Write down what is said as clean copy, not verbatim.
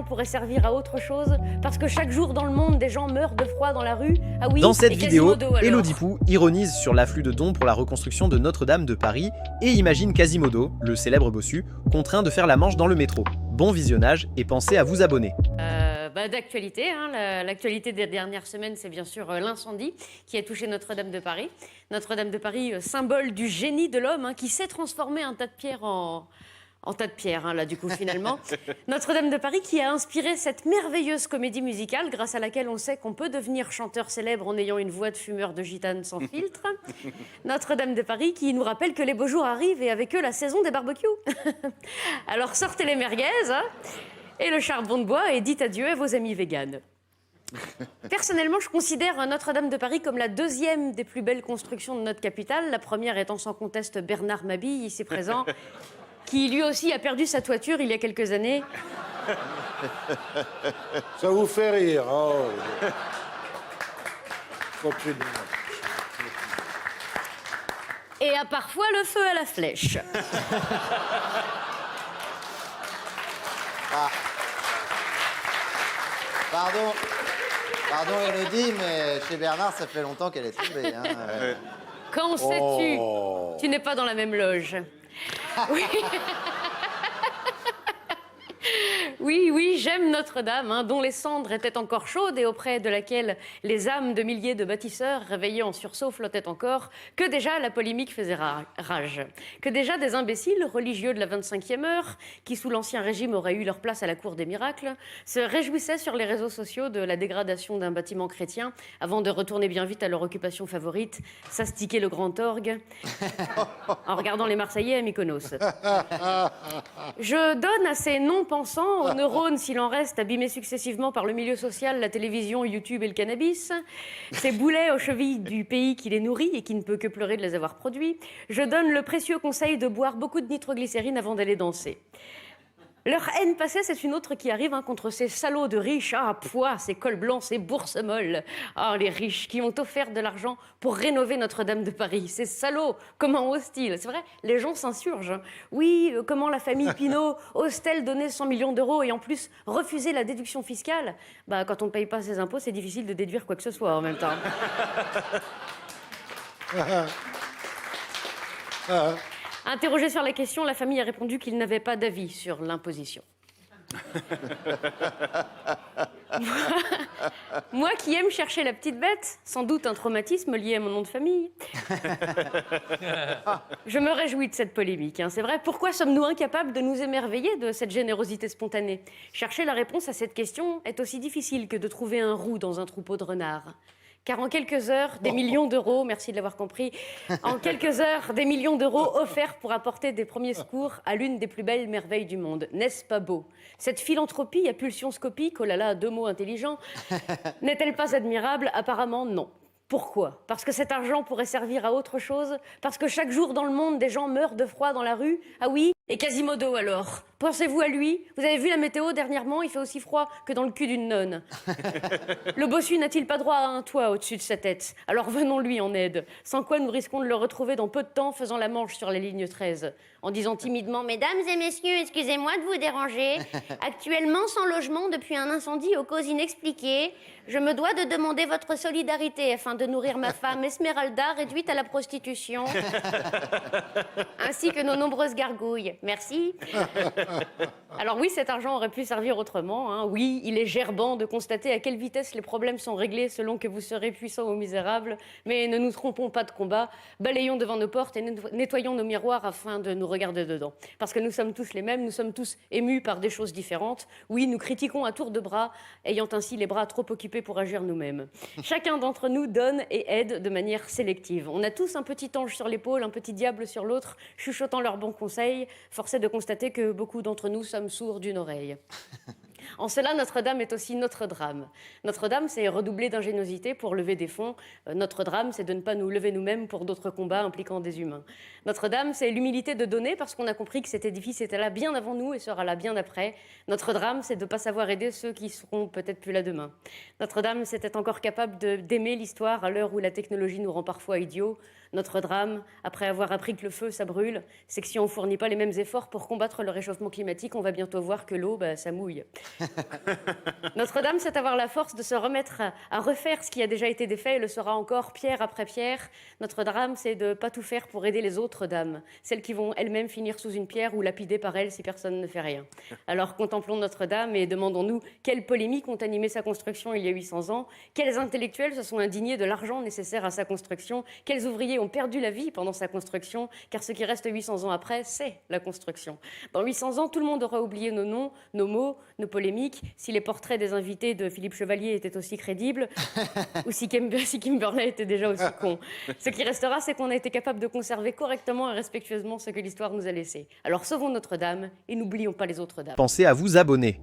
argent pourrait servir à autre chose, parce que chaque jour dans le monde, des gens meurent de froid dans la rue. Ah oui, dans cette et vidéo, Quasimodo, alors. Élodie Pou ironise sur l'afflux de dons pour la reconstruction de Notre-Dame de Paris et imagine Quasimodo, le célèbre bossu, contraint de faire la manche dans le métro. Bon visionnage et pensez à vous abonner. D'actualité, hein, l'actualité des dernières semaines, c'est bien sûr l'incendie qui a touché Notre-Dame de Paris. Notre-Dame de Paris, symbole du génie de l'homme, hein, qui sait transformer un tas de pierres en tas de pierres, hein, là, du coup, finalement. Notre-Dame de Paris qui a inspiré cette merveilleuse comédie musicale grâce à laquelle on sait qu'on peut devenir chanteur célèbre en ayant une voix de fumeur de gitane sans filtre. Notre-Dame de Paris qui nous rappelle que les beaux jours arrivent et avec eux la saison des barbecues. Alors sortez les merguez, hein, et le charbon de bois et dites adieu à vos amis véganes. Personnellement, je considère Notre-Dame de Paris comme la deuxième des plus belles constructions de notre capitale, la première étant sans conteste Bernard Mabille, ici présent, qui lui aussi a perdu sa toiture il y a quelques années. Ça vous fait rire, oh. Continuez. Et a parfois le feu à la flèche. Pardon Élodie, mais chez Bernard, ça fait longtemps qu'elle est tombée. Hein. Qu'en sais-tu? Tu n'es pas dans la même loge. Oui. Oui, j'aime Notre-Dame, hein, dont les cendres étaient encore chaudes et auprès de laquelle les âmes de milliers de bâtisseurs réveillés en sursaut flottaient encore, que déjà la polémique faisait rage. Que déjà des imbéciles religieux de la 25e heure, qui sous l'Ancien Régime auraient eu leur place à la cour des miracles, se réjouissaient sur les réseaux sociaux de la dégradation d'un bâtiment chrétien avant de retourner bien vite à leur occupation favorite, s'astiquer le grand orgue, en regardant les Marseillais à Mykonos. Je donne à ces non-pensants, aux neurones s'il en reste, abîmés successivement par le milieu social, la télévision, YouTube et le cannabis, ces boulets aux chevilles du pays qui les nourrit et qui ne peut que pleurer de les avoir produits, je donne le précieux conseil de boire beaucoup de nitroglycérine avant d'aller danser. Leur haine passée, c'est une autre qui arrive, hein, contre ces salauds de riches. Ah, poids, ces cols blancs, ces bourses molles. Ah, les riches qui ont offert de l'argent pour rénover Notre-Dame de Paris. Ces salauds, comment osent-ils? C'est vrai, les gens s'insurgent. Hein. Oui, comment la famille Pinault ose-t-elle donner 100 millions d'euros et en plus refuser la déduction fiscale? Bah, quand on ne paye pas ses impôts, c'est difficile de déduire quoi que ce soit en même temps. Interrogé sur la question, la famille a répondu qu'il n'avait pas d'avis sur l'imposition. Moi qui aime chercher la petite bête, sans doute un traumatisme lié à mon nom de famille, je me réjouis de cette polémique. Hein. C'est vrai, pourquoi sommes-nous incapables de nous émerveiller de cette générosité spontanée? Chercher la réponse à cette question est aussi difficile que de trouver un roux dans un troupeau de renards. Car en quelques heures, des millions d'euros, merci de l'avoir compris, en quelques heures, des millions d'euros offerts pour apporter des premiers secours à l'une des plus belles merveilles du monde. N'est-ce pas beau? Cette philanthropie à pulsion scopique, oh là là, deux mots intelligents, n'est-elle pas admirable? Apparemment, non. Pourquoi? Parce que cet argent pourrait servir à autre chose? Parce que chaque jour dans le monde, des gens meurent de froid dans la rue? Ah oui? Et Quasimodo alors? Pensez-vous à lui? Vous avez vu la météo dernièrement? Il fait aussi froid que dans le cul d'une nonne. Le bossu n'a-t-il pas droit à un toit au-dessus de sa tête? Alors venons-lui en aide. Sans quoi nous risquons de le retrouver dans peu de temps faisant la manche sur la ligne 13. En disant timidement « Mesdames et messieurs, excusez-moi de vous déranger. Actuellement sans logement depuis un incendie aux causes inexpliquées, je me dois de demander votre solidarité afin de nourrir ma femme Esmeralda réduite à la prostitution. Ainsi que nos nombreuses gargouilles. Merci. » Alors oui, cet argent aurait pu servir autrement. Hein. Oui, il est gerbant de constater à quelle vitesse les problèmes sont réglés selon que vous serez puissant ou misérable. Mais ne nous trompons pas de combat. Balayons devant nos portes et nettoyons nos miroirs afin de nous regarder dedans. Parce que nous sommes tous les mêmes, nous sommes tous émus par des choses différentes. Oui, nous critiquons à tour de bras, ayant ainsi les bras trop occupés pour agir nous-mêmes. Chacun d'entre nous donne et aide de manière sélective. On a tous un petit ange sur l'épaule, un petit diable sur l'autre, chuchotant leurs bons conseils. Force est de constater que beaucoup d'entre nous sommes sourds d'une oreille. En cela, Notre-Dame est aussi notre drame. Notre-Dame, c'est redoubler d'ingéniosité pour lever des fonds. Notre drame, c'est de ne pas nous lever nous-mêmes pour d'autres combats impliquant des humains. Notre-Dame, c'est l'humilité de donner parce qu'on a compris que cet édifice était là bien avant nous et sera là bien après. Notre drame, c'est de ne pas savoir aider ceux qui seront peut-être plus là demain. Notre-Dame, c'était encore capable d'aimer l'histoire à l'heure où la technologie nous rend parfois idiots. Notre drame, après avoir appris que le feu, ça brûle, c'est que si on ne fournit pas les mêmes efforts pour combattre le réchauffement climatique, on va bientôt voir que l'eau, ça mouille. Notre-Dame, c'est avoir la force de se remettre à refaire ce qui a déjà été défait et le sera encore pierre après pierre. Notre-Dame, c'est de ne pas tout faire pour aider les autres dames, celles qui vont elles-mêmes finir sous une pierre ou lapidées par elles si personne ne fait rien. Alors contemplons Notre-Dame et demandons-nous quelles polémiques ont animé sa construction il y a 800 ans, quels intellectuels se sont indignés de l'argent nécessaire à sa construction, quels ouvriers ont perdu la vie pendant sa construction, car ce qui reste 800 ans après, c'est la construction. Dans 800 ans, tout le monde aura oublié nos noms, nos mots, nos polémiques, si les portraits des invités de Philippe Chevalier étaient aussi crédibles, ou si Kim Burnett était déjà aussi con. Ce qui restera, c'est qu'on a été capable de conserver correctement et respectueusement ce que l'histoire nous a laissé. Alors sauvons Notre-Dame et n'oublions pas les autres dames. Pensez à vous abonner.